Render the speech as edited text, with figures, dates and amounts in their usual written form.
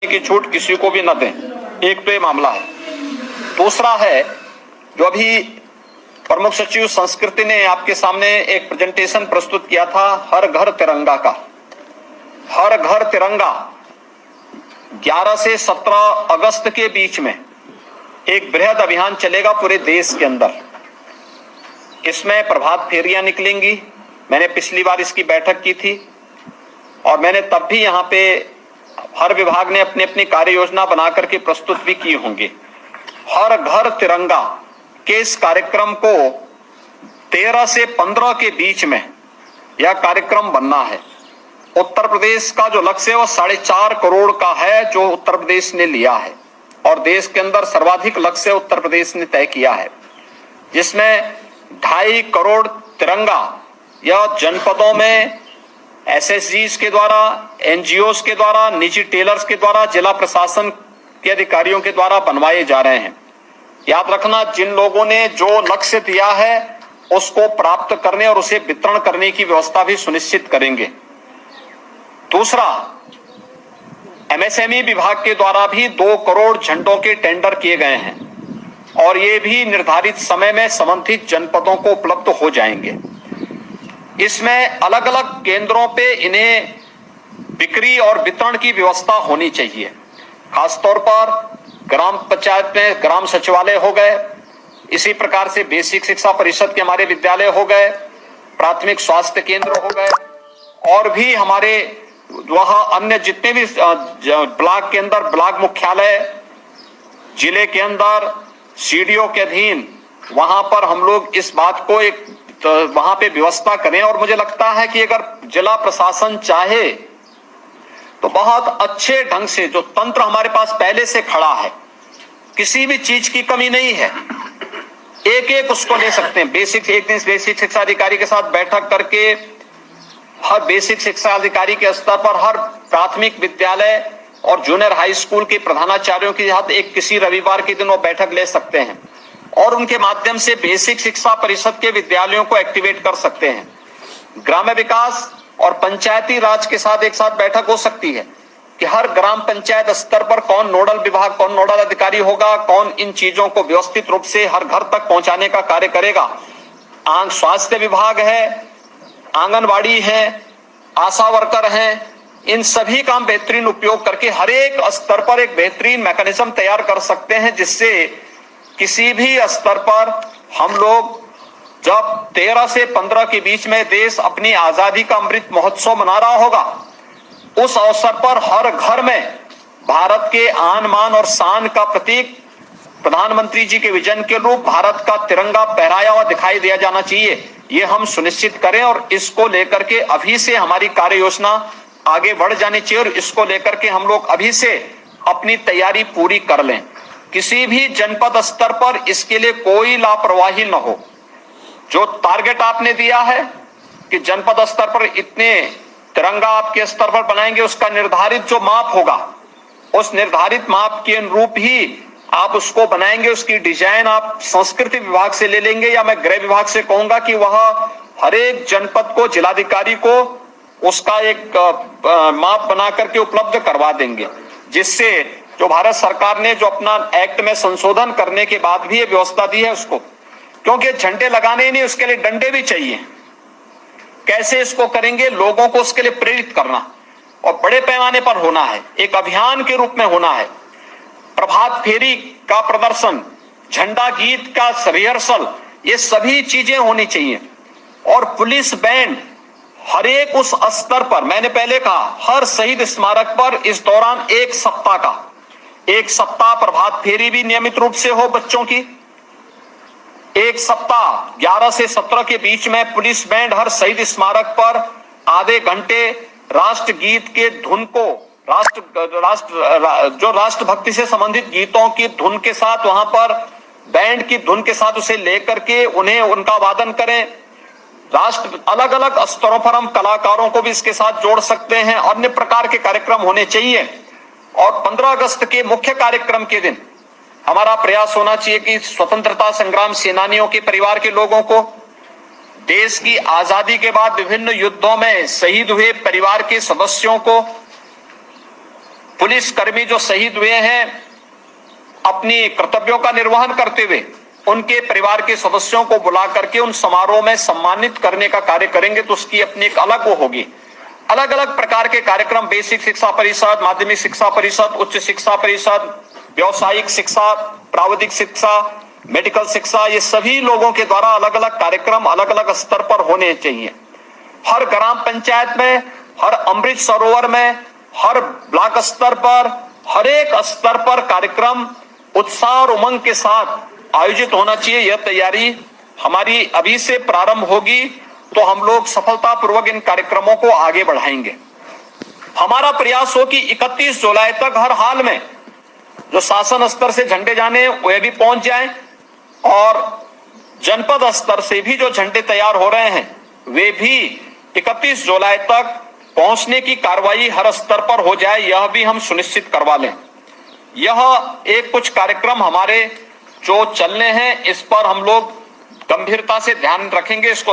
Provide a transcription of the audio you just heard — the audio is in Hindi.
की छूट किसी को भी न दें। एक तो ये मामला है। दूसरा है, जो अभी प्रमुख सचिव संस्कृति ने आपके सामने एक प्रेजेंटेशन प्रस्तुत किया था हर घर तिरंगा का। हर घर तिरंगा 11 से 17 अगस्त के बीच में एक बृहद अभियान चलेगा पूरे देश के अंदर। इसमें प्रभात फेरियां निकलेंगी। मैंने पिछली बार इसकी बैठक की थी और मैंने तब भी यहाँ पे हर विभाग ने अपनी अपनी कार्य योजना बना करके प्रस्तुत भी की होंगी। हर घर तिरंगा के इस कार्यक्रम को 13 से 15 के बीच में यह कार्यक्रम बनना है। उत्तर प्रदेश का जो लक्ष्य है वो 4.5 करोड़ का है, जो उत्तर प्रदेश ने लिया है, और देश के अंदर सर्वाधिक लक्ष्य उत्तर प्रदेश ने तय किया है, जिसमें 2.5 करोड़ तिरंगा या जनपदों में एसएसजीज के द्वारा, एनजीओज के द्वारा, निजी टेलर्स के द्वारा, जिला प्रशासन के अधिकारियों के द्वारा बनवाए जा रहे हैं। याद रखना, जिन लोगों ने जो लक्ष्य दिया है उसको प्राप्त करने और उसे वितरण करने की व्यवस्था भी सुनिश्चित करेंगे। दूसरा, एमएसएमई विभाग के द्वारा भी 2 करोड़ झंडों के टेंडर किए गए हैं और ये भी निर्धारित समय में संबंधित जनपदों को उपलब्ध हो जाएंगे। इसमें अलग अलग केंद्रों पे इन्हें बिक्री और वितरण की व्यवस्था होनी चाहिए। खासतौर पर ग्राम पंचायत में ग्राम सचिवालय हो गए, इसी प्रकार से बेसिक शिक्षा परिषद के हमारे विद्यालय हो गए, प्राथमिक स्वास्थ्य केंद्र हो गए, और भी हमारे वहां अन्य जितने भी ब्लॉक के अंदर ब्लॉक मुख्यालय, जिले के अंदर सीडीओ के अधीन, वहां पर हम लोग इस बात को एक वहां पे व्यवस्था करें। और मुझे लगता है कि अगर जिला प्रशासन चाहे तो बहुत अच्छे ढंग से जो तंत्र हमारे पास पहले से खड़ा है, किसी भी चीज की कमी नहीं है, एक एक उसको ले सकते हैं। एक दिन बेसिक शिक्षा अधिकारी के साथ बैठक करके हर बेसिक शिक्षा अधिकारी के स्तर पर हर प्राथमिक विद्यालय और जूनियर हाई स्कूल के प्रधानाचार्यों के साथ एक किसी रविवार के दिन वो बैठक ले सकते हैं और उनके माध्यम से बेसिक शिक्षा परिषद के विद्यालयों को एक्टिवेट कर सकते हैं। ग्राम्य विकास और पंचायती राज के साथ एक साथ बैठक हो सकती है कि हर ग्राम पंचायत स्तर पर कौन नोडल विभाग, कौन नोडल अधिकारी होगा, कौन इन चीजों को व्यवस्थित रूप से हर घर तक पहुंचाने का कार्य करेगा। स्वास्थ्य विभाग है, आंगनबाड़ी है, आशा वर्कर हैं, इन सभी का हम बेहतरीन उपयोग करके हर एक स्तर पर एक बेहतरीन मैकेनिज्म तैयार कर सकते हैं, जिससे किसी भी स्तर पर हम लोग जब 13 से 15 के बीच में देश अपनी आजादी का अमृत महोत्सव मना रहा होगा, उस अवसर पर हर घर में भारत के आन मान और शान का प्रतीक प्रधानमंत्री जी के विजन के रूप भारत का तिरंगा फहराया हुआ दिखाई दिया जाना चाहिए। ये हम सुनिश्चित करें और इसको लेकर के अभी से हमारी कार्य योजना आगे बढ़ जानी चाहिए और इसको लेकर के हम लोग अभी से अपनी तैयारी पूरी कर लें। किसी भी जनपद स्तर पर इसके लिए कोई लापरवाही न हो। जो टारगेट आपने दिया है कि जनपद स्तर पर इतने तिरंगा आपके स्तर पर बनाएंगे, उसका निर्धारित जो माप होगा, उस निर्धारित माप के अनुरूप ही आप उसको बनाएंगे। उसकी डिजाइन आप संस्कृति विभाग से ले लेंगे या मैं गृह विभाग से कहूंगा कि वह हर एक जनपद को, जिलाधिकारी को उसका एक माप बना करके उपलब्ध करवा देंगे, जिससे जो भारत सरकार ने जो अपना एक्ट में संशोधन करने के बाद भी ये व्यवस्था दी है उसको, क्योंकि झंडे लगाने ही नहीं, उसके लिए डंडे भी चाहिए। कैसे इसको करेंगे? लोगों को उसके लिए प्रेरित करना और बड़े पैमाने पर होना है, एक अभियान के रूप में होना है। प्रभात फेरी का प्रदर्शन, झंडा गीत का रिहर्सल, ये सभी चीजें होनी चाहिए। और पुलिस बैंड हर एक उस स्तर पर, मैंने पहले कहा, हर शहीद स्मारक पर इस दौरान एक सप्ताह प्रभात फेरी भी नियमित रूप से हो बच्चों की। एक सप्ताह 11 से 17 के बीच में पुलिस बैंड हर शहीद स्मारक पर आधे घंटे राष्ट्रगीत के धुन को, जो राष्ट्रभक्ति से संबंधित गीतों की धुन के साथ, वहां पर बैंड की धुन के साथ उसे लेकर के उन्हें उनका वादन करें। राष्ट्र अलग अलग स्तरों पर हम कलाकारों को भी इसके साथ जोड़ सकते हैं। अन्य प्रकार के कार्यक्रम होने चाहिए। और 15 अगस्त के मुख्य कार्यक्रम के दिन हमारा प्रयास होना चाहिए कि स्वतंत्रता संग्राम सेनानियों के परिवार के लोगों को, देश की आजादी के बाद विभिन्न युद्धों में शहीद हुए परिवार के सदस्यों को पुलिसकर्मी जो शहीद हुए हैं अपनी कर्तव्यों का निर्वहन करते हुए, उनके परिवार के सदस्यों को बुला करके उन समारोह में सम्मानित करने का कार्य करेंगे, तो उसकी अपनी एक अलग वो होगी। अलग अलग प्रकार के कार्यक्रम, बेसिक शिक्षा परिषद, माध्यमिक शिक्षा परिषद, उच्च शिक्षा परिषद, व्यावसायिक शिक्षा, प्राविधिक शिक्षा, मेडिकल शिक्षा, ये सभी लोगों के द्वारा अलग अलग कार्यक्रम अलग अलग स्तर पर होने चाहिए। हर ग्राम पंचायत में, हर अमृत सरोवर में, हर ब्लॉक स्तर पर, हर एक स्तर पर कार्यक्रम उत्साह और उमंग के साथ आयोजित होना चाहिए। यह तैयारी हमारी अभी से प्रारंभ होगी, तो हम लोग सफलतापूर्वक इन कार्यक्रमों को आगे बढ़ाएंगे। हमारा प्रयास हो कि 31 जुलाई तक हर हाल में जो शासन स्तर से झंडे जाने वे भी पहुंच जाएं, और जनपद स्तर से भी जो झंडे तैयार हो रहे हैं वे भी 31 जुलाई तक पहुंचने की कार्रवाई हर स्तर पर हो जाए, यह भी हम सुनिश्चित करवा लें। यह एक कुछ कार्यक्रम हमारे जो चलने हैं, इस पर हम लोग गंभीरता से ध्यान रखेंगे, इसको